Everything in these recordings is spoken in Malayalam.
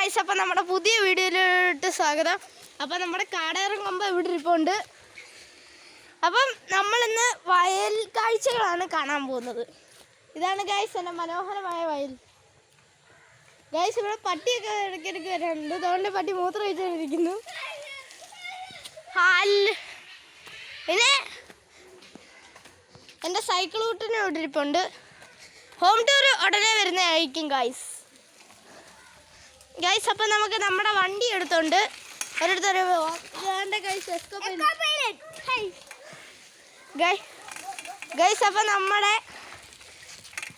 ഗൈസ്, അപ്പം നമ്മുടെ പുതിയ വീഡിയോയിലോട്ട് സ്വാഗതം. അപ്പം നമ്മുടെ കാടേറും കൊമ്പ് ഇവിടെ ഇരിപ്പുണ്ട്. അപ്പം നമ്മളിന്ന് വയൽ കാഴ്ചകളാണ് കാണാൻ പോകുന്നത്. ഇതാണ് ഗൈസ് എൻ്റെ മനോഹരമായ വയൽ. ഗൈസ്, ഇവിടെ പട്ടിയൊക്കെ ഇടയ്ക്കിടയ്ക്ക് വരാറുണ്ട്. അതുകൊണ്ട് പട്ടി മൂത്രം ഒഴിച്ചിരിക്കുന്നു. പിന്നെ എൻ്റെ സൈക്കിൾ കൂട്ടിന് ഇവിടെ ഇരിപ്പുണ്ട്. ഹോം ടൂർ ഉടനെ വരുന്നതായിരിക്കും ഗൈസ്. ഗൈസ്, അപ്പം നമുക്ക് നമ്മുടെ വണ്ടി എടുത്തോണ്ട് ഒരിടത്തൊരു ഗൈസ്, അപ്പം നമ്മുടെ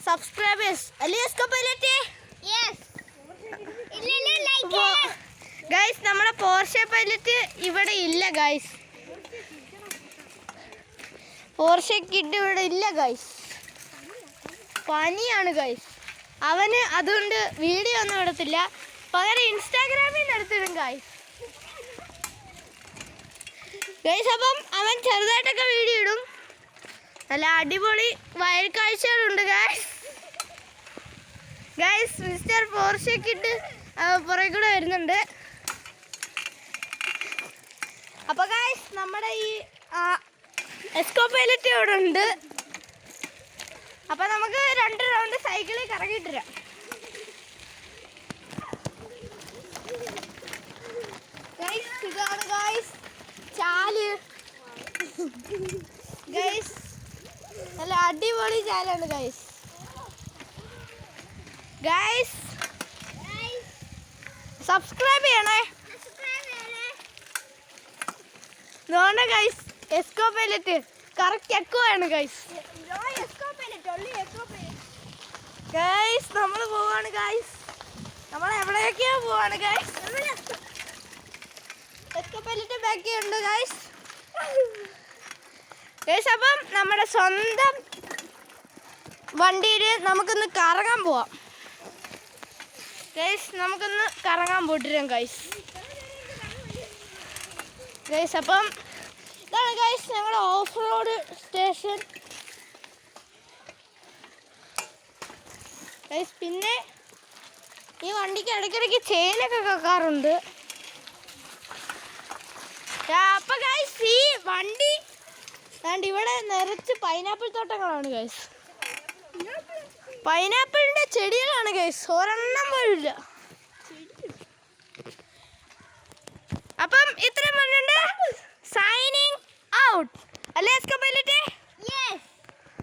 സബ്സ്ക്രൈബേഴ്സ് അല്ലേ എസ്കോ പൈലറ്റ്? ഗൈസ്, നമ്മുടെ പോർഷെ പൈലറ്റ് ഇവിടെ ഇല്ല ഗൈസ്. പോർഷെ കിഡ് ഇവിടെ ഇല്ല ഗൈസ്. പനിയാണ് ഗൈസ്. അവന് അതുകൊണ്ട് വീഡിയോ ഒന്നും എടുത്തില്ല. പകരം ഇൻസ്റ്റാഗ്രാമിൽ നിന്ന് എടുത്തിടും ഗൈസ്. അപ്പം അവൻ ചെറുതായിട്ടൊക്കെ വീഡിയോ ഇടും. നല്ല അടിപൊളി വയൽ കാഴ്ചകളുണ്ട് ഗൈസ്. മിസ്റ്റർ പോർഷെ കിഡ് പുറകെ കൂടെ വരുന്നുണ്ട്. അപ്പോൾ ഗൈസ്, നമ്മുടെ ഈ എസ്കോ പൈലറ്റ് ഇവിടെ ഉണ്ട്. അപ്പം നമുക്ക് 2 റൗണ്ട് സൈക്കിളിൽ കറങ്ങിയിട്ടിരാം. ഇതാണ് ഗൈസ് ചാല്. ഗൈസ്, നല്ല അടിപൊളി ചാലാണ് ഗൈസ്. സബ്സ്ക്രൈബ് ചെയ്യണേ. Nonda guys, എസ്കോ pilot correct echo ആണ് ഗൈസ്. ഗൈസ്, നമ്മൾ പോവാണ് ഗൈസ്. നമ്മൾ എവിടെയൊക്കെയോ പോവാണ് ഗൈസ്. എസ്കോ പൈലറ്റ് ബാക്കി ഉണ്ട് ഗൈസ്. അപ്പം നമ്മുടെ സ്വന്തം വണ്ടിയിൽ നമുക്കൊന്ന് കറങ്ങാൻ പോവാം ഗൈസ്. നമുക്കൊന്ന് കറങ്ങാൻ പോയിട്ടിരാം ഗൈസ്. അപ്പം ഇതാണ് ഗൈസ് ഞങ്ങളുടെ ഓഫ് റോഡ് സ്റ്റേഷൻ ഗൈസ്. പിന്നെ ഈ വണ്ടിക്ക് ഇടയ്ക്കിടയ്ക്ക് ചെയിനൊക്കെ കക്കാറുണ്ട്. അപ്പം ഗൈസ്, ഈ വണ്ടി ഇവിടെ നിറച്ച് പൈനാപ്പിൾ തോട്ടങ്ങളാണ് ഗൈസ്. പൈനാപ്പിളിൻ്റെ ചെടികളാണ് ഗൈസ്. ഒരെണ്ണം പോലില്ല. അപ്പം ഇത്രയും പറഞ്ഞിട്ട് സൈനിങ് ഔട്ട് അല്ലേ എസ്കോ പൈലറ്റ്?